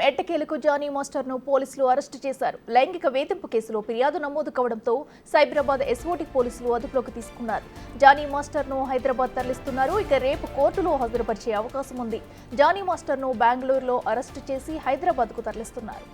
ఎట్టకేలకు జానీ మాస్టర్ను పోలీసులు అరెస్టు చేశారు. లైంగిక వేధింపు కేసులో ఫిర్యాదు నమోదు కావడంతో సైబరాబాద్ ఎస్ఓటీ పోలీసులు అదుపులోకి తీసుకున్నారు. జానీ మాస్టర్ను హైదరాబాద్ తరలిస్తున్నారు. ఇక రేపు కోర్టులో హాజరుపరిచే అవకాశం ఉంది. జానీ మాస్టర్ను బెంగళూరులో అరెస్టు చేసి హైదరాబాద్కు తరలిస్తున్నారు.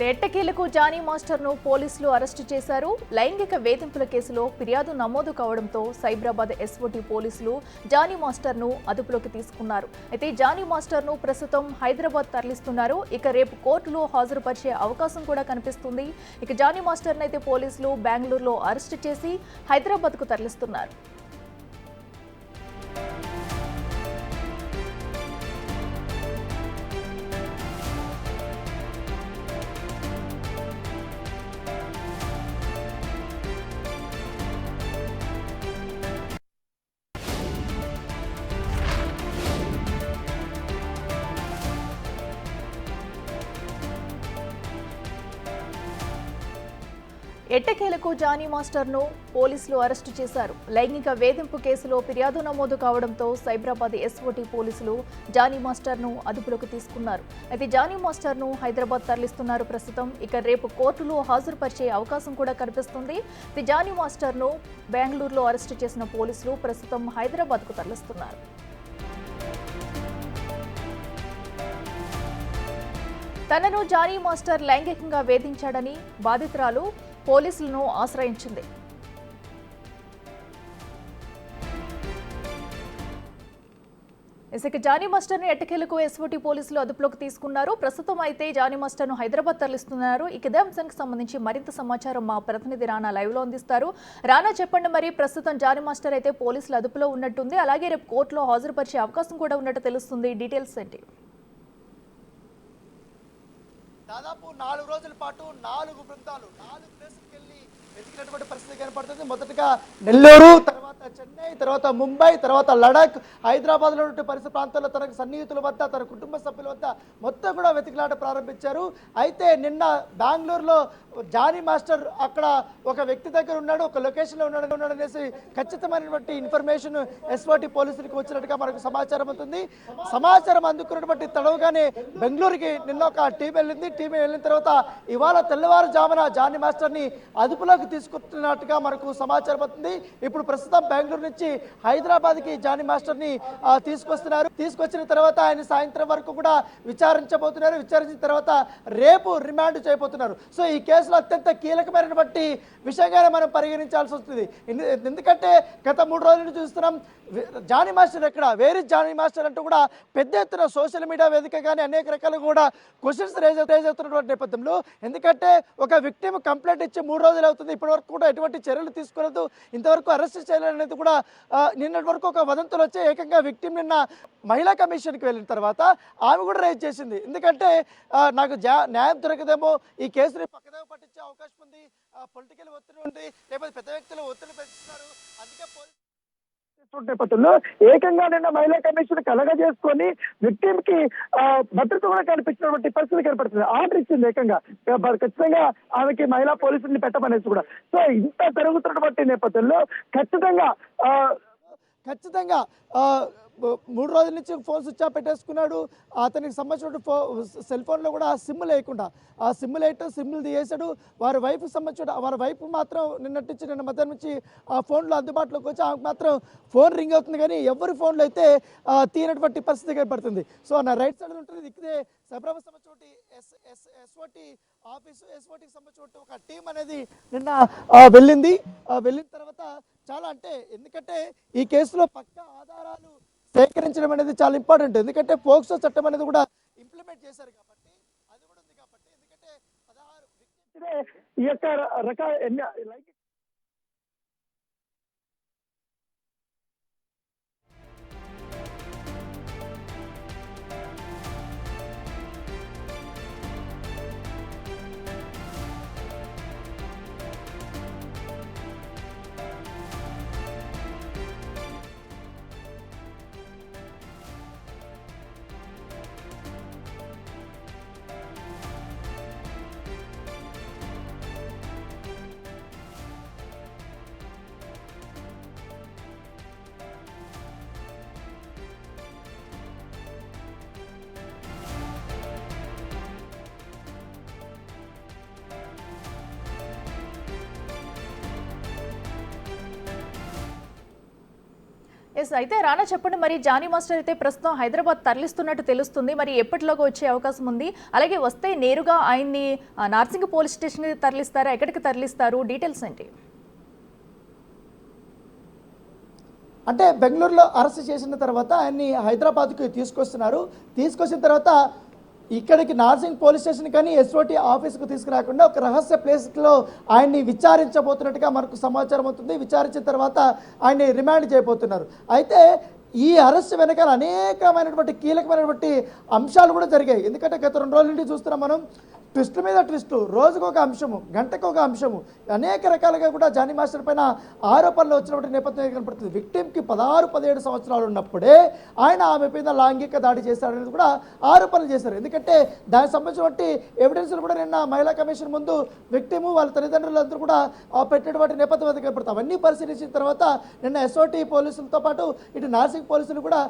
ఎట్టకేలకు జానీ మాస్టర్ను పోలీసులు అరెస్టు చేశారు. లైంగిక వేధింపుల కేసులో ఫిర్యాదు నమోదు కావడంతో సైబరాబాద్ ఎస్ఓటీ పోలీసులు జానీ మాస్టర్ను అదుపులోకి తీసుకున్నారు. అయితే జానీ మాస్టర్ను ప్రస్తుతం హైదరాబాద్ తరలిస్తున్నారు. ఇక రేపు కోర్టులో హాజరుపరిచే అవకాశం కూడా కనిపిస్తుంది. ఇక జానీ మాస్టర్ను అయితే పోలీసులు బెంగళూరులో అరెస్టు చేసి హైదరాబాద్కు తరలిస్తున్నారు. ఎట్టకేలకు జానీ మాస్టర్ను పోలీసులు అరెస్టు చేశారు. లైంగిక వేధింపు కేసులో ఫిర్యాదు నమోదు కావడంతో సైబరాబాద్ ఎస్ఓటీ పోలీసులు జానీ మాస్టర్ను అదుపులోకి తీసుకున్నారు. అయితే జానీ మాస్టర్ను హైదరాబాద్ తరలిస్తున్నారు ప్రస్తుతం. ఇక రేపు కోర్టులో హాజరుపరిచే అవకాశం కూడా కనిపిస్తుంది. జానీ మాస్టర్ను బెంగళూరులో అరెస్టు చేసిన పోలీసులు ప్రస్తుతం హైదరాబాద్కు తరలిస్తున్నారు. తనను జానీ మాస్టర్ లైంగికంగా వేధించాడని బాధితురాలు పోలీసులను ఆశ్రయించింది. ఇక జానీ మాస్టర్ను ఎట్టకేలకు ఎస్ఓటీ పోలీసులు అదుపులోకి తీసుకున్నారు. ప్రస్తుతం అయితే జానీ మాస్టర్ను హైదరాబాద్ తరలిస్తున్నారు. ఇక ఇదే అంశానికి సంబంధించి మరింత సమాచారం మా ప్రతినిధి రానా లైవ్ లో అందిస్తారు. రానా, చెప్పండి, మరి ప్రస్తుతం జానీ మాస్టర్ అయితే పోలీసులు అదుపులో ఉన్నట్టుంది. అలాగే రేపు కోర్టులో హాజరుపరిచే అవకాశం కూడా ఉన్నట్టు తెలుస్తుంది. డీటెయిల్స్ ఏంటి? దాదాపు 4 రోజుల పాటు 4 బృందాలు 4 ప్లేసులకు వెళ్ళి వెతికినటువంటి పరిస్థితి కనపడుతుంది. మొదటగా నెల్లూరు, తర్వాత చెన్నై, తర్వాత ముంబై, తర్వాత లడాక్, హైదరాబాద్లో ఉన్నటువంటి పరిసర ప్రాంతాల్లో తనకు సన్నిహితుల వద్ద, తన కుటుంబ సభ్యుల వద్ద మొత్తం కూడా వెతికిలాట ప్రారంభించారు. అయితే నిన్న బెంగళూరులో జానీ మాస్టర్ అక్కడ ఒక వ్యక్తి దగ్గర ఉన్నాడు, ఒక లొకేషన్లో ఉన్నాడు అనేసి ఖచ్చితమైనటువంటి ఇన్ఫర్మేషన్ ఎస్ఓటీ పోలీసులకు వచ్చినట్టుగా మనకు సమాచారం అవుతుంది. సమాచారం అందుకున్నటువంటి తడవుగానే బెంగళూరుకి నిన్న ఒక టీం వెళ్ళింది. టీం వెళ్ళిన తర్వాత ఇవాళ తెల్లవారుజామున జానీ మాస్టర్ని అదుపులోకి తీసుకుంటున్నట్టుగా మనకు సమాచారం అవుతుంది. ఇప్పుడు ప్రస్తుతం బెంగళూరు నుంచి హైదరాబాద్కి జానీ మాస్టర్ని తీసుకొస్తున్నారు. తీసుకొచ్చిన తర్వాత ఆయన సాయంత్రం వరకు కూడా విచారించబోతున్నారు. విచారించిన తర్వాత రేపు రిమాండ్ చేయబోతున్నారు. సో ఈ కేసులో అత్యంత కీలకమైనటువంటి విషయంగానే మనం పరిగణించాల్సి వస్తుంది. ఎందుకంటే గత 3 రోజుల నుంచి చూస్తున్నాం జానీ మాస్టర్ ఎక్కడ, వేరే జానీ మాస్టర్ అంటూ కూడా పెద్ద ఎత్తున సోషల్ మీడియా వేదికగానే అనేక రకాలు కూడా క్వశ్చన్స్ రేజ్ అవుతున్నటువంటి నేపథ్యంలో, ఎందుకంటే ఒక విక్టిమ్ కంప్లైంట్ ఇచ్చి 3 రోజులు అవుతుంది, ఇప్పటి వరకు కూడా ఎటువంటి చర్యలు తీసుకోలేదు, ఇంతవరకు అరెస్ట్ చేయాలనేది కూడా నిన్నటి వరకు ఒక వదంతులు వచ్చి ఏకంగా విక్టిమ్ నిన్న మహిళా కమిషన్కి వెళ్ళిన తర్వాత ఆమె కూడా రేజ్ చేసింది. ఎందుకంటే నాకు న్యాయం దొరకదేమో, ఈ కేసుని పక్కదారి పట్టించే అవకాశం ఉంది, పొలిటికల్ ఒత్తిడి ఉంది, లేకపోతే పెద్ద వ్యక్తులు ఒత్తిడి పెంచుతున్నారు, అందుకే నేపథ్యంలో ఏకంగా నిన్న మహిళా కమిషన్ కలగజేసుకొని విక్టిమ్ కి భద్రత కూడా కనిపించినటువంటి పరిస్థితి కనపడుతుంది. ఆర్డర్ ఇచ్చింది ఏకంగా ఖచ్చితంగా ఆమెకి మహిళా పోలీసుల్ని పెట్టమనేసి కూడా. సో ఇంత జరుగుతున్నటువంటి నేపథ్యంలో ఖచ్చితంగా 3 రోజుల నుంచి ఫోన్ స్విచ్ ఆఫ్ పెట్టేసుకున్నాడు. అతనికి సంబంధించిన సెల్ ఫోన్లో కూడా సిమ్ లేకుండా, ఆ సిమ్ లేటు సిమ్లు తీసేశాడు. వారి వైఫ్కి సంబంధించిన వారి వైఫ్ మాత్రం నిన్న మధ్యాహ్నం నుంచి ఆ ఫోన్లో అందుబాటులోకి వచ్చి ఆమెకు మాత్రం ఫోన్ రింగ్ అవుతుంది, కానీ ఎవరి ఫోన్లో అయితే తీయనటువంటి పరిస్థితి ఏర్పడుతుంది. సో నా రైట్ సైడ్ ఉంటుంది ఇక్కడే సైబరాబాద్ సంబంధించి ఎస్ఓటీ ఆఫీసు, ఎస్ఓటీకి సంబంధించిన ఒక టీం అనేది నిన్న వెళ్ళిన తర్వాత చాలా ఎందుకంటే ఈ కేసులో పక్కా ఆధారాలు సేకరించడం అనేది చాలా ఇంపార్టెంట్. ఎందుకంటే పోక్సో చట్టం అనేది కూడా ఇంప్లిమెంట్ చేశారు కాబట్టి, అది కూడా ఉంది కాబట్టి, ఎందుకంటే 16 ఈ యొక్క రకాల ఎస్ అయితే రానా చెప్పండి, మరి జానీ మాస్టర్ అయితే ప్రస్తుతం హైదరాబాద్ తరలిస్తున్నట్టు తెలుస్తుంది. మరి ఎప్పటిలోకి వచ్చే అవకాశం ఉంది? అలాగే వస్తే నేరుగా ఆయన్ని నార్సింగ్ పోలీస్ స్టేషన్కి తరలిస్తారా, ఎక్కడికి తరలిస్తారు? డీటెయిల్స్ ఏంటి? అంటే బెంగళూరులో అరెస్ట్ చేసిన తర్వాత ఆయన్ని హైదరాబాద్కి తీసుకొస్తున్నారు. తీసుకొచ్చిన తర్వాత ఇక్కడికి నార్సింగ్ పోలీస్ స్టేషన్ కానీ ఎస్ఓటీ ఆఫీస్కు తీసుకురాకుండా ఒక రహస్య ప్లేస్లో ఆయన్ని విచారించబోతున్నట్టుగా మనకు సమాచారం అవుతుంది. విచారించిన తర్వాత ఆయన్ని రిమాండ్ చేయబోతున్నారు. అయితే ఈ అరెస్ట్ వెనకాల అనేకమైనటువంటి కీలకమైనటువంటి అంశాలు కూడా జరిగాయి. ఎందుకంటే గత 2 రోజుల నుండి చూస్తున్నాం మనం, ట్విస్ట్ మీద ట్విస్టు, రోజుకు ఒక అంశము, గంటకు ఒక అంశము, అనేక రకాలుగా కూడా జానీ మాస్టర్ పైన ఆరోపణలు వచ్చినటువంటి నేపథ్యం కనపడుతుంది. విక్టిమ్కి 16-17 సంవత్సరాలు ఉన్నప్పుడే ఆయన ఆమె పైన లైంగిక దాడి చేశాడనేది కూడా ఆరోపణలు చేశారు. ఎందుకంటే దానికి సంబంధించినటువంటి ఎవిడెన్స్లు కూడా నిన్న మహిళా కమిషన్ ముందు విక్టిము వాళ్ళ తల్లిదండ్రులందరూ కూడా పెట్టినటువంటి నేపథ్యం అది కనపడుతుంది. అవన్నీ పరిశీలించిన తర్వాత నిన్న ఎస్ఓటీ పోలీసులతో పాటు ఇటు నార్సింగ్ పోలీసులు కూడా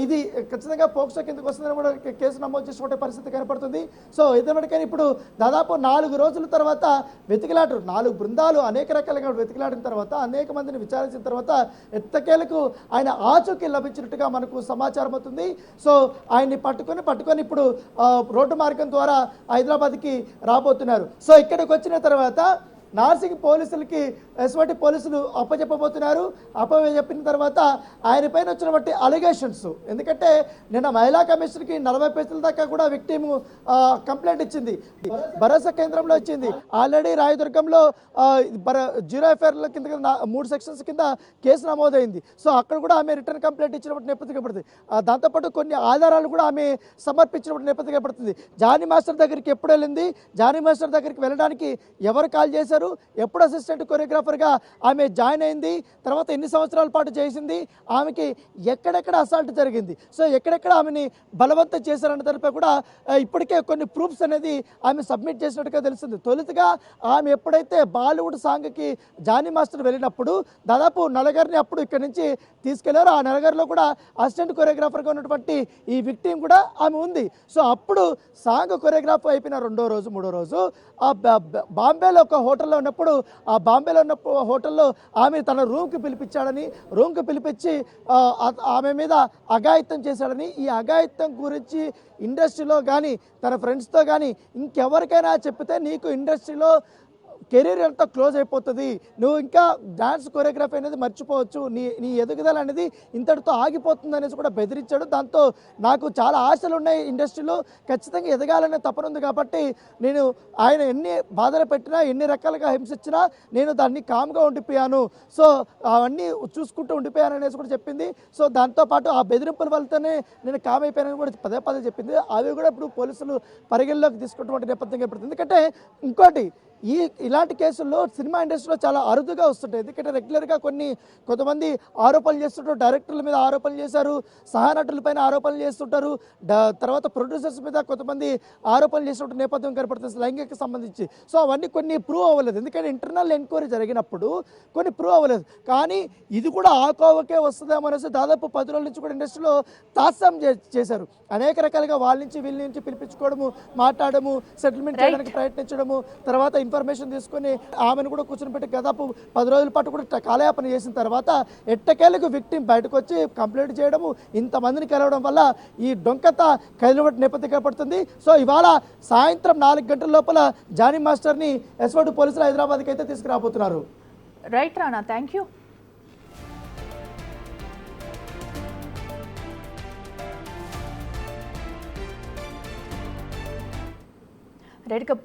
ఇది ఖచ్చితంగా పోక్సో కిందకు వస్తుందని కూడా కేసు నమోదు చేసినటువంటి పరిస్థితి కనపడుతుంది. సో ఇదివరకైనా ఇప్పుడు దాదాపు 4 రోజుల తర్వాత వెతికిలాట, 4 బృందాలు అనేక రకాలుగా వెతికిలాడిన తర్వాత అనేక మందిని విచారించిన తర్వాత ఎట్టకేలకు ఆయన ఆచూకీ లభించినట్టుగా మనకు సమాచారం అవుతుంది. సో ఆయన్ని పట్టుకొని ఇప్పుడు రోడ్డు మార్గం ద్వారా హైదరాబాద్కి రాబోతున్నారు. సో ఇక్కడికి వచ్చిన తర్వాత నార్సింగ్ పోలీసులకి ఎస్ఓటీ పోలీసులు అప్పచెప్పబోతున్నారు. అప్పచెప్పిన తర్వాత ఆయన పైన వచ్చినటువంటి అలిగేషన్స్, ఎందుకంటే నిన్న మహిళా కమిషన్కి 40 పేజీల దాకా కూడా విక్టిమ్ కంప్లైంట్ ఇచ్చింది, భరోసా కేంద్రంలో ఇచ్చింది. ఆల్రెడీ రాయదుర్గంలో జీరో ఎఫ్ఐఆర్ల కింద 3 సెక్షన్స్ కింద కేసు నమోదైంది. సో అక్కడ కూడా ఆమె రిటర్న్ కంప్లైంట్ ఇచ్చినప్పుడు నేపథ్యం పడుతుంది. దాంతోపాటు కొన్ని ఆధారాలు కూడా ఆమె సమర్పించినప్పుడు నేపథ్యం పడుతుంది. జానీ మాస్టర్ దగ్గరికి ఎప్పుడు వెళ్ళింది, జానీ మాస్టర్ దగ్గరికి వెళ్ళడానికి ఎవరు కాల్ చేశారు, ఎప్పుడు అసిస్టెంట్ కొరియోగ్రాఫర్గా ఆమె జాయిన్ అయింది, తర్వాత ఎన్ని సంవత్సరాల పాటు చేసింది, ఆమెకి ఎక్కడెక్కడ అసాల్ట్ జరిగింది, సో ఎక్కడెక్కడ ఆమెని బలవంతం చేశారన్న దానిపై కూడా ఇప్పటికే కొన్ని ప్రూఫ్స్ అనేది ఆమె సబ్మిట్ చేసినట్టుగా తెలుస్తుంది. తొలుతగా ఆమె ఎప్పుడైతే బాలీవుడ్ సాంగ్కి జానీ మాస్టర్ వెళ్ళినప్పుడు దాదాపు నలుగురిని అప్పుడు ఇక్కడి నుంచి తీసుకెళ్లారు. ఆ నలుగురిలో కూడా అసిస్టెంట్ కొరియోగ్రాఫర్గా ఉన్నటువంటి ఈ విక్టిమ్ కూడా ఆమె ఉంది. సో అప్పుడు సాంగ్ కొరియోగ్రాఫ్ అయిపోయిన 2వ రోజు 3వ రోజు బాంబేలో ఒక హోటల్లో ఉన్నప్పుడు ఆ బాంబేలో ఉన్న హోటల్లో ఆమె తన రూమ్కి పిలిపించాడని, రూమ్కి పిలిపించి ఆమె మీద అఘాయిత్యం చేశాడని, ఈ అఘాయిత్యం గురించి ఇండస్ట్రీలో కానీ తన ఫ్రెండ్స్తో కానీ ఇంకెవరికైనా చెప్తే నీకు ఇండస్ట్రీలో కెరీర్ అంతా క్లోజ్ అయిపోతుంది, నువ్వు ఇంకా డాన్స్ కొరియోగ్రఫీ అనేది మర్చిపోవచ్చు, నీ ఎదుగుదల అనేది ఇంతటితో ఆగిపోతుంది అనేసి కూడా బెదిరించాడు. దాంతో నాకు చాలా ఆశలు ఉన్నాయి, ఇండస్ట్రీలో ఖచ్చితంగా ఎదగాలనే తపన ఉంది, కాబట్టి నేను ఆయన ఎన్ని బాధలు పెట్టినా ఎన్ని రకాలుగా హింసించినా నేను దాన్ని కామ్గా ఉండిపోయాను, సో అవన్నీ చూసుకుంటూ ఉండిపోయాను అనేసి కూడా చెప్పింది. సో దాంతోపాటు ఆ బెదిరింపుల వల్లతోనే నేను కామ్ అయిపోయానని కూడా పదే చెప్పింది. అవి కూడా ఇప్పుడు పోలీసులు పరిగణలోకి తీసుకున్నటువంటి నేపథ్యం ఏర్పడుతుంది. ఎందుకంటే ఇంకోటి, ఇలాంటి కేసుల్లో సినిమా ఇండస్ట్రీలో చాలా అరుదుగా వస్తుంటాయి. ఎందుకంటే రెగ్యులర్గా కొంతమంది ఆరోపణలు చేస్తుంటారు, డైరెక్టర్ల మీద ఆరోపణలు చేశారు, సహనటులపైన ఆరోపణలు చేస్తుంటారు, తర్వాత ప్రొడ్యూసర్స్ మీద కొంతమంది ఆరోపణలు చేసినట్టు నేపథ్యం కనపడుతుంది లైంగిక సంబంధించి. సో అవన్నీ కొన్ని ప్రూవ్ అవ్వలేదు, ఎందుకంటే ఇంటర్నల్ ఎంక్వైరీ జరిగినప్పుడు కొన్ని ప్రూవ్ అవ్వలేదు. కానీ ఇది కూడా ఆ కోవకే వస్తుందేమో అనేసి దాదాపు 10 రోజుల నుంచి కూడా ఇండస్ట్రీలో తాత్సారం చేశారు. అనేక రకాలుగా వాళ్ళ నుంచి వీళ్ళ నుంచి పిలిపించుకోవడము, మాట్లాడము, సెటిల్మెంట్ చేయడానికి ప్రయత్నించడము, తర్వాత ఇన్ఫర్మేషన్ తీసుకొని ఆమెను కూడా కూర్చొని పెట్టి దాదాపు 10 రోజుల పాటు కూడా కాలయాపన చేసిన తర్వాత ఎట్టకేలకు విక్టిమ్ బయటకు వచ్చి కంప్లైంట్ చేయడము, ఇంతమందిని కలవడం వల్ల ఈ డొంకత కదిలిబట్టి నేపథ్యం కనపడుతుంది. సో ఇవాళ సాయంత్రం 4 గంటల లోపల జానీ మాస్టర్ని ఎస్ఓటీ పోలీసులు హైదరాబాద్కి అయితే తీసుకురాబోతున్నారు. Right Rana, thank you.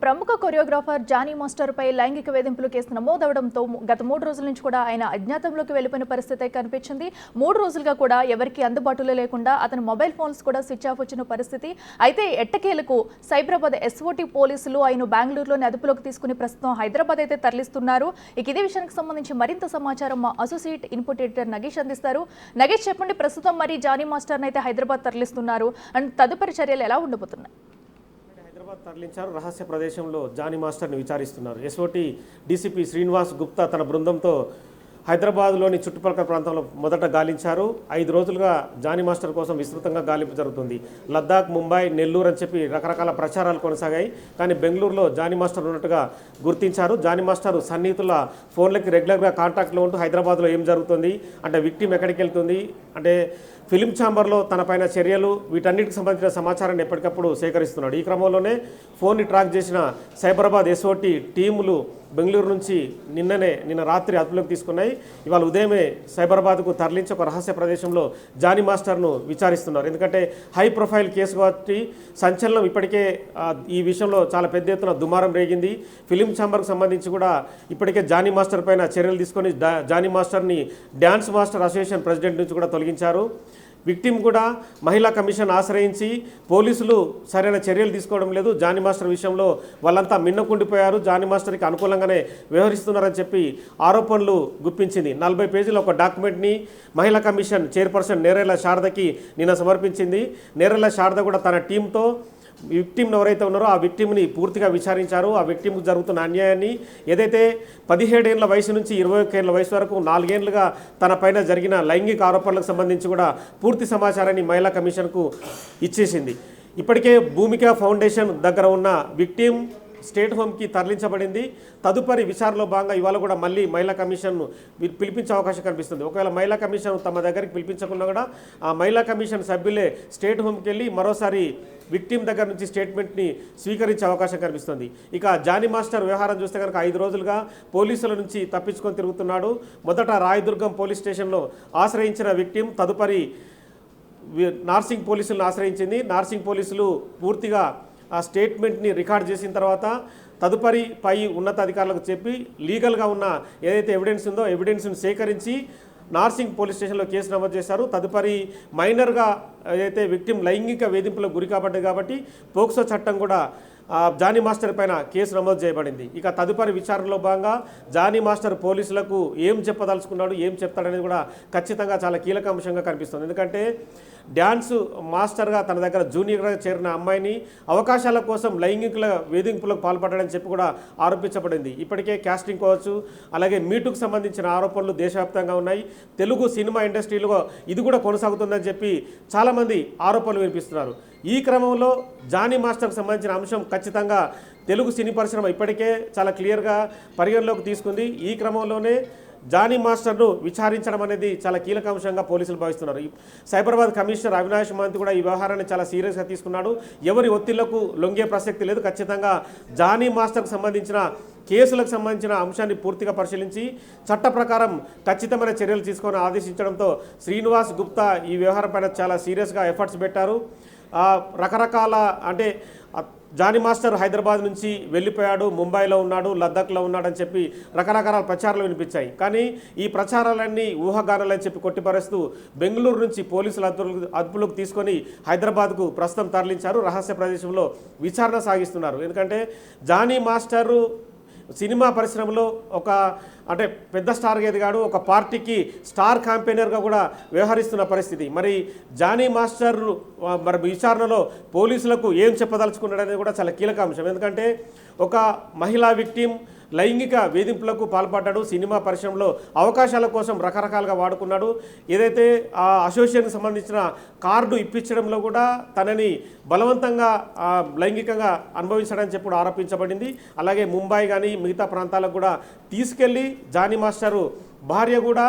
ప్రముఖ కొరియోగ్రాఫర్ జానీ మాస్టర్ పై లైంగిక వేధింపులు కేసు నమోదవడంతో గత 3 రోజుల నుంచి కూడా ఆయన అజ్ఞాతంలోకి వెళ్లిపోయిన పరిస్థితి కనిపించింది. 3 రోజులుగా కూడా ఎవరికి అందుబాటులో లేకుండా అతని మొబైల్ ఫోన్స్ కూడా స్విచ్ ఆఫ్ వచ్చిన పరిస్థితి. అయితే ఎట్టకేలకు సైబరాబాద్ ఎస్ఓటీ పోలీసులు ఆయన బెంగళూరులోని అదుపులోకి తీసుకుని ప్రస్తుతం హైదరాబాద్ అయితే తరలిస్తున్నారు. ఇదే విషయానికి సంబంధించి మరింత సమాచారం మా అసోసియేట్ ఇన్పుట్ ఎడిటర్ నగేష్ అందిస్తారు. నగేష్ చెప్పండి, ప్రస్తుతం మరి జానీ మాస్టర్ని అయితే హైదరాబాద్ తరలిస్తున్నారు అండ్ తదుపరి చర్యలు ఎలా ఉండబోతున్నాయి? తరలించారు. రహస్య ప్రదేశంలో జానీ మాస్టర్ని విచారిస్తున్నారు. ఎస్ఓటీ డీసీపీ శ్రీనివాస్ గుప్తా తన బృందంతో హైదరాబాద్లోని చుట్టుపక్కల ప్రాంతంలో మొదట గాలించారు. 5 రోజులుగా జానీ మాస్టర్ కోసం విస్తృతంగా గాలింపు జరుగుతుంది. లద్దాఖ్, ముంబై, నెల్లూరు అని చెప్పి రకరకాల ప్రచారాలు కొనసాగాయి. కానీ బెంగళూరులో జానీ మాస్టర్ ఉన్నట్టుగా గుర్తించారు. జానీ మాస్టర్ సన్నిహితుల ఫోన్లకి రెగ్యులర్గా కాంటాక్ట్లో ఉంటూ హైదరాబాద్లో ఏం జరుగుతుంది అంటే, విక్టిమ్ ఎక్కడికి వెళ్తుంది అంటే, ఫిలిం ఛాంబర్లో తనపైన చర్యలు, వీటన్నిటికి సంబంధించిన సమాచారాన్ని ఎప్పటికప్పుడు సేకరిస్తున్నాడు. ఈ క్రమంలోనే ఫోన్ని ట్రాక్ చేసిన సైబరాబాద్ ఎస్ఓటి టీములు బెంగళూరు నుంచి నిన్న రాత్రి అదుపులోకి తీసుకున్నాయి. ఇవాళ ఉదయమే సైబరాబాద్కు తరలించి ఒక రహస్య ప్రదేశంలో జానీ మాస్టర్ను విచారిస్తున్నారు. ఎందుకంటే హై ప్రొఫైల్ కేసు కాబట్టి సంచలనం ఇప్పటికే ఈ విషయంలో చాలా పెద్ద ఎత్తున దుమారం రేగింది. ఫిలిం ఛాంబర్కు సంబంధించి కూడా ఇప్పటికే జానీ మాస్టర్ పైన చర్యలు తీసుకొని జానీ మాస్టర్ని డ్యాన్స్ మాస్టర్ అసోసియేషన్ ప్రెసిడెంట్ నుంచి కూడా తొలగించారు. విక్టిమ్ కూడా మహిళా కమిషన్ ఆశ్రయించి పోలీసులు సరైన చర్యలు తీసుకోవడం లేదు, జానీ మాస్టర్ విషయంలో వాళ్ళంతా మిన్నకుండిపోయారు, జానీ మాస్టర్కి అనుకూలంగానే వ్యవహరిస్తున్నారని చెప్పి ఆరోపణలు గుప్పించింది. 40 పేజీల ఒక డాక్యుమెంట్ని మహిళా కమిషన్ చైర్పర్సన్ నేరెళ్ల శారదకి నిన్న సమర్పించింది. నేరెళ్ల శారద కూడా తన టీంతో విక్టిమ్ని ఎవరైతే ఉన్నారో ఆ విక్టిమ్ని పూర్తిగా విచారించారు. ఆ విక్టిమ్కి జరుగుతున్న అన్యాయాన్ని, ఏదైతే 17 ఏళ్ల వయసు నుంచి 21 ఏళ్ల వయసు వరకు 4 ఏళ్లుగా తన పైన జరిగిన లైంగిక ఆరోపణలకు సంబంధించి కూడా పూర్తి సమాచారాన్ని మహిళా కమిషన్కు ఇచ్చేసింది. ఇప్పటికే భూమిక ఫౌండేషన్ దగ్గర ఉన్న విక్టిమ్ స్టేట్ హోమ్కి తరలించబడింది. తదుపరి విచారణలో భాగంగా ఇవాళ కూడా మళ్ళీ మహిళా కమిషన్ను పిలిపించే అవకాశం కనిపిస్తుంది. ఒకవేళ మహిళా కమిషన్ తమ దగ్గరికి పిలిపించకుండా కూడా ఆ మహిళా కమిషన్ సభ్యులే స్టేట్ హోమ్కి వెళ్ళి మరోసారి విక్టిమ్ దగ్గర నుంచి స్టేట్మెంట్ని స్వీకరించే అవకాశం కనిపిస్తుంది. ఇక జానీ మాస్టర్ వ్యవహారం చూస్తే కనుక 5 రోజులుగా పోలీసుల నుంచి తప్పించుకొని తిరుగుతున్నాడు. మొదట రాయదుర్గం పోలీస్ స్టేషన్లో ఆశ్రయించిన విక్టిమ్ తదుపరి నార్సింగ్ పోలీసులను ఆశ్రయించింది. నార్సింగ్ పోలీసులు పూర్తిగా ఆ స్టేట్మెంట్ని రికార్డ్ చేసిన తర్వాత తదుపరి పై ఉన్నతాధికారులకు చెప్పి లీగల్గా ఉన్న ఏదైతే ఎవిడెన్స్ ఉందో ఎవిడెన్స్ని సేకరించి నార్సింగ్ పోలీస్ స్టేషన్లో కేసు నమోదు చేశారు. తదుపరి మైనర్గా ఏదైతే విక్టిమ్ లైంగిక వేధింపులకు గురి కాబట్టి పోక్సో చట్టం కూడా జానీ మాస్టర్ పైన కేసు నమోదు చేయబడింది. ఇక తదుపరి విచారణలో భాగంగా జానీ మాస్టర్ పోలీసులకు ఏం చెప్పదలుచుకున్నాడు, ఏం చెప్తాడనేది కూడా ఖచ్చితంగా చాలా కీలక అంశంగా కనిపిస్తుంది. ఎందుకంటే డ్యాన్స్ మాస్టర్గా తన దగ్గర జూనియర్గా చేరిన అమ్మాయిని అవకాశాల కోసం లైంగిక వేధింపులకు పాల్పడ్డాడని చెప్పి కూడా ఆరోపించబడింది. ఇప్పటికే క్యాస్టింగ్ కావచ్చు, అలాగే మీటుకు సంబంధించిన ఆరోపణలు దేశవ్యాప్తంగా ఉన్నాయి. తెలుగు సినిమా ఇండస్ట్రీలో ఇది కూడా కొనసాగుతుందని చెప్పి చాలామంది ఆరోపణలు వినిపిస్తున్నారు. ఈ క్రమంలో జానీ మాస్టర్కి సంబంధించిన అంశం ఖచ్చితంగా తెలుగు సినీ పరిశ్రమ ఇప్పటికే చాలా క్లియర్గా పరిగణలోకి తీసుకుంది. ఈ క్రమంలోనే జానీ మాస్టర్ను విచారించడం అనేది చాలా కీలక అంశంగా పోలీసులు భావిస్తున్నారు. సైబరాబాద్ కమిషనర్ అవినాష్ మహంతి కూడా ఈ వ్యవహారాన్ని చాలా సీరియస్గా తీసుకున్నాడు. ఎవరి ఒత్తిళ్లకు లొంగే ప్రసక్తి లేదు. ఖచ్చితంగా జానీ మాస్టర్కు సంబంధించిన కేసులకు సంబంధించిన అంశాన్ని పూర్తిగా పరిశీలించి చట్ట ప్రకారం ఖచ్చితమైన చర్యలు తీసుకొని ఆదేశించడంతో శ్రీనివాస్ గుప్తా ఈ వ్యవహారం పైన చాలా సీరియస్గా ఎఫర్ట్స్ పెట్టారు. రకరకాల అంటే జానీ మాస్టర్ హైదరాబాద్ నుంచి వెళ్ళిపోయాడు, ముంబైలో ఉన్నాడు, లద్దాఖ్లో ఉన్నాడని చెప్పి రకరకాల ప్రచారాలు వినిపించాయి. కానీ ఈ ప్రచారాలన్నీ ఊహాగానాలని చెప్పి కొట్టిపరుస్తూ బెంగళూరు నుంచి పోలీసులు అదుపులోకి తీసుకొని హైదరాబాద్కు ప్రస్తుతం తరలించారు. రహస్య ప్రదేశంలో విచారణ సాగిస్తున్నారు. ఎందుకంటే జానీ మాస్టరు సినిమా పరిశ్రమలో ఒక అంటే పెద్ద స్టార్గా ఎదిగాడు, ఒక పార్టీకి స్టార్ క్యాంపెయినర్గా కూడా వ్యవహరిస్తున్న పరిస్థితి. మరి జానీ మాస్టర్ మరి విచారణలో పోలీసులకు ఏం చెప్పదలుచుకున్నాడు అనేది కూడా చాలా కీలక అంశం. ఎందుకంటే ఒక మహిళా విక్టిమ్ లైంగిక వేధింపులకు పాల్పడ్డాడు, సినిమా పరిశ్రమలో అవకాశాల కోసం రకరకాలుగా వాడుకున్నాడు. ఏదైతే ఆ అసోసియేషన్కి సంబంధించిన కార్డు ఇప్పించడంలో కూడా తనని బలవంతంగా లైంగికంగా అనుభవించడని చెప్పి ఆరోపించబడింది. అలాగే ముంబై కానీ మిగతా ప్రాంతాలకు కూడా తీసుకెళ్ళి జానీ మాస్టరు భార్య కూడా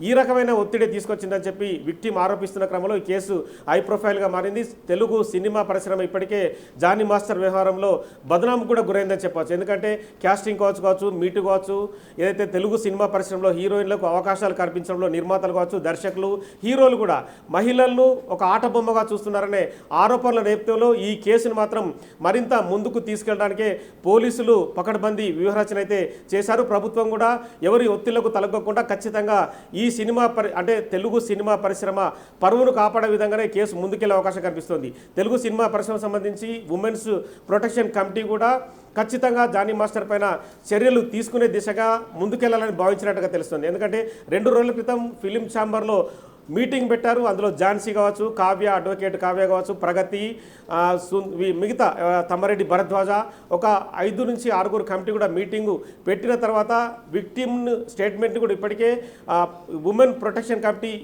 ఈ రకమైన ఒత్తిడి తీసుకొచ్చిందని చెప్పి విక్టిమ్ ఆరోపిస్తున్న క్రమంలో ఈ కేసు హై ప్రొఫైల్గా మారింది. తెలుగు సినిమా పరిశ్రమ ఇప్పటికే జానీ మాస్టర్ వ్యవహారంలో బదనాం కూడా గురైందని చెప్పవచ్చు. ఎందుకంటే క్యాస్టింగ్ కావచ్చు, మీటు కావచ్చు, ఏదైతే తెలుగు సినిమా పరిశ్రమలో హీరోయిన్లకు అవకాశాలు కల్పించడంలో నిర్మాతలు కావచ్చు, దర్శకులు, హీరోలు కూడా మహిళలను ఒక ఆట బొమ్మగా చూస్తున్నారనే ఆరోపణల నేపథ్యంలో ఈ కేసును మాత్రం మరింత ముందుకు తీసుకెళ్ళడానికే పోలీసులు పకడ్బందీ వ్యూహరచన అయితే చేశారు. ప్రభుత్వం కూడా ఎవరి ఒత్తిళ్లకు తలగకుండా ఖచ్చితంగా ఈ సినిమా అంటే తెలుగు సినిమా పరిశ్రమ పరువును కాపాడే విధంగానే కేసు ముందుకెళ్లే అవకాశం కనిపిస్తుంది. తెలుగు సినిమా పరిశ్రమ సంబంధించి ఉమెన్స్ ప్రొటెక్షన్ కమిటీ కూడా ఖచ్చితంగా జానీ మాస్టర్ పైన చర్యలు తీసుకునే దిశగా ముందుకెళ్లాలని భావించినట్టుగా తెలుస్తుంది. ఎందుకంటే 2 రోజుల క్రితం ఫిలిం ఛాంబర్లో మీటింగ్ పెట్టారు. అందులో ఝాన్సీ కావచ్చు, కావ్య, అడ్వకేట్ కావ్య కావచ్చు, ప్రగతి, మిగతా తమ్మారెడ్డి భరద్వాజ, ఒక 5 నుంచి 6 కమిటీ కూడా మీటింగు పెట్టిన తర్వాత విక్టిమ్ స్టేట్మెంట్ని కూడా ఇప్పటికే ఉమెన్ ప్రొటెక్షన్ కమిటీ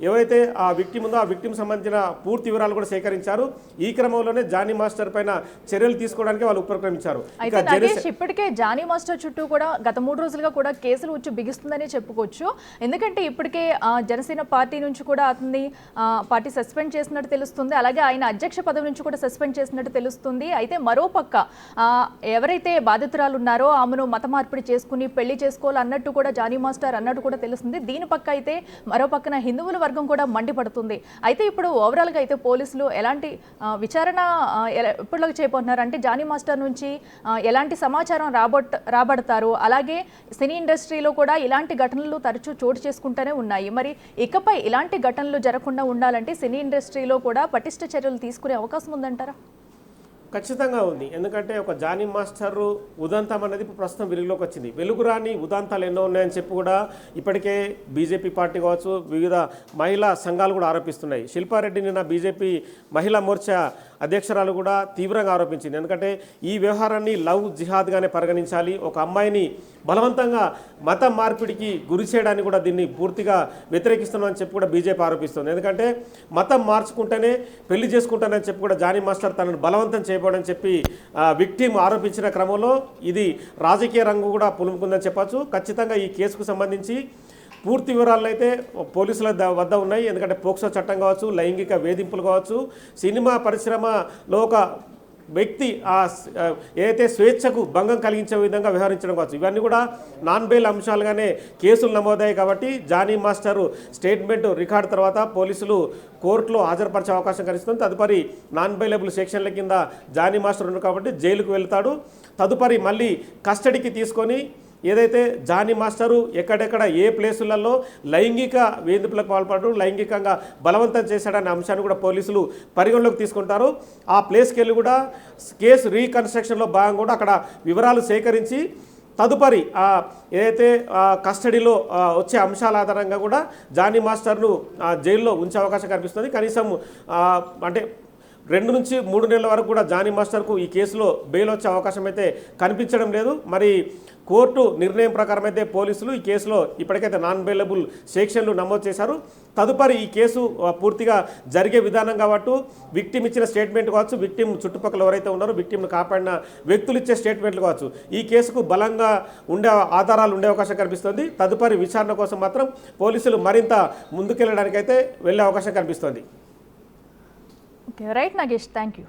ఎవరైతే ఆ విక్టిమ్ ఉందో ఆ విక్టిమ్ సంబంధించిన పూర్తి వివరాలు కూడా సేకరించారు. ఈ క్రమంలోనే జానీ మాస్టర్ పైన చర్యలు తీసుకోవడానికి వాళ్ళు ఉపక్రమించారు. అయితే నాగేష్, ఇప్పటికే జానీ మాస్టర్ చుట్టూ కూడా గత 3 రోజులుగా కూడా కేసులు వచ్చి బిగిస్తుందని చెప్పుకోవచ్చు. ఎందుకంటే ఇప్పటికే జనసేన పార్టీ నుంచి కూడా అతన్ని పార్టీ సస్పెండ్ చేసినట్టు తెలుస్తుంది. అలాగే ఆయన అధ్యక్ష పదవి నుంచి కూడా సస్పెండ్ చేసినట్టు తెలుస్తుంది. అయితే మరోపక్క ఎవరైతే బాధితురాలు ఉన్నారో ఆమెను మత మార్పిడి చేసుకుని పెళ్లి చేసుకోవాలన్నట్టు కూడా జానీ మాస్టర్ అన్నట్టు కూడా తెలుస్తుంది. దీని పక్క అయితే మరో పక్కన హిందువుల వర్గం కూడా మండిపడుతుంది. అయితే ఇప్పుడు ఓవరాల్గా అయితే పోలీసులు ఎలాంటి విచారణ ఎప్పటిలోకి చేయబోతున్నారు అంటే జానీ మాస్టర్ నుంచి ఎలాంటి సమాచారం రాబడతారు, అలాగే సినీ ఇండస్ట్రీలో కూడా ఇలాంటి ఘటనలు తరచూ చోటు చేసుకుంటూనే ఉన్నాయి. మరి ఇకపై ఇలాంటి ఘటనలు జరగకుండా ఉండాలంటే సినీ ఇండస్ట్రీలో కూడా పటిష్ట చర్యలు తీసుకునే అవకాశం ఉందంటారా? ఖచ్చితంగా ఉంది. ఎందుకంటే ఒక జానీ మాస్టర్ ఉదంతం అనేది ఇప్పుడు ప్రస్తుతం వెలుగులోకి వచ్చింది. వెలుగురాని ఉదంతాలు ఎన్నో ఉన్నాయని చెప్పి కూడా ఇప్పటికే బీజేపీ పార్టీ కావచ్చు, వివిధ మహిళా సంఘాలు కూడా ఆరోపిస్తున్నాయి. శిల్పారెడ్డి నిన్న బీజేపీ మహిళా మోర్చా అధ్యక్షురాలు కూడా తీవ్రంగా ఆరోపించింది. ఎందుకంటే ఈ వ్యవహారాన్ని లవ్ జిహాద్గానే పరిగణించాలి. ఒక అమ్మాయిని బలవంతంగా మత మార్పిడికి గురి చేయడానికి కూడా దీన్ని పూర్తిగా వ్యతిరేకిస్తున్నామని చెప్పి కూడా బీజేపీ ఆరోపిస్తుంది. ఎందుకంటే మతం మార్చుకుంటేనే పెళ్లి చేసుకుంటానని చెప్పి కూడా జానీ మాస్టర్ తనను బలవంతం చేయబోడని చెప్పి విక్టిమ్ ఆరోపించిన క్రమంలో ఇది రాజకీయ రంగు కూడా పులుముకుందని చెప్పచ్చు. ఖచ్చితంగా ఈ కేసుకు సంబంధించి పూర్తి వివరాలు అయితే పోలీసుల వద్ద ఉన్నాయి. ఎందుకంటే పోక్సో చట్టం కావచ్చు, లైంగిక వేధింపులు కావచ్చు, సినిమా పరిశ్రమలో ఒక వ్యక్తి ఏదైతే స్వేచ్ఛకు భంగం కలిగించే విధంగా వ్యవహరించడం కావచ్చు, ఇవన్నీ కూడా నాన్ బెయిల్ అంశాలుగానే కేసులు నమోదయ్యాయి. కాబట్టి జానీ మాస్టర్ స్టేట్మెంట్ రికార్డు తర్వాత పోలీసులు కోర్టులో హాజరుపరిచే అవకాశం కనిపిస్తుంది. తదుపరి నాన్ బెయిలబుల్ సెక్షన్ల కింద జానీ మాస్టర్ ఉన్నారు కాబట్టి జైలుకు వెళ్తాడు. తదుపరి మళ్ళీ కస్టడీకి తీసుకొని ఏదైతే జానీ మాస్టరు ఎక్కడెక్కడ ఏ ప్లేసులలో లైంగిక వేధింపులకు పాల్పడు, లైంగికంగా బలవంతం చేశాడనే అంశాన్ని కూడా పోలీసులు పరిగణలోకి తీసుకుంటారు. ఆ ప్లేస్కి వెళ్ళి కూడా కేసు రీకన్స్ట్రక్షన్లో భాగంగా కూడా అక్కడ వివరాలు సేకరించి తదుపరి ఏదైతే కస్టడీలో వచ్చే అంశాల ఆధారంగా కూడా జానీ మాస్టర్ను జైల్లో ఉంచే అవకాశం కనిపిస్తుంది. కనీసం అంటే 2 నుంచి 3 నెలల వరకు కూడా జానీ మాస్టర్కు ఈ కేసులో బెయిల్ వచ్చే అవకాశం అయితే కనిపించడం లేదు. మరి కోర్టు నిర్ణయం ప్రకారం అయితే పోలీసులు ఈ కేసులో ఇప్పటికైతే నాన్ బెయిలబుల్ సెక్షన్లు నమోదు చేశారు. తదుపరి ఈ కేసు పూర్తిగా జరిగే విధానం కాబట్టి విక్టిమ్ ఇచ్చిన స్టేట్మెంట్ కావచ్చు, విక్టిమ్ చుట్టుపక్కల ఎవరైతే ఉన్నారో విక్టిమ్ను కాపాడిన వ్యక్తులు ఇచ్చే స్టేట్మెంట్లు కావచ్చు, ఈ కేసుకు బలంగా ఉండే ఆధారాలు ఉండే అవకాశం కనిపిస్తుంది. తదుపరి విచారణ కోసం మాత్రం పోలీసులు మరింత ముందుకెళ్ళడానికైతే వెళ్ళే అవకాశం కనిపిస్తుంది. Okay, right, Nagesh, thank you.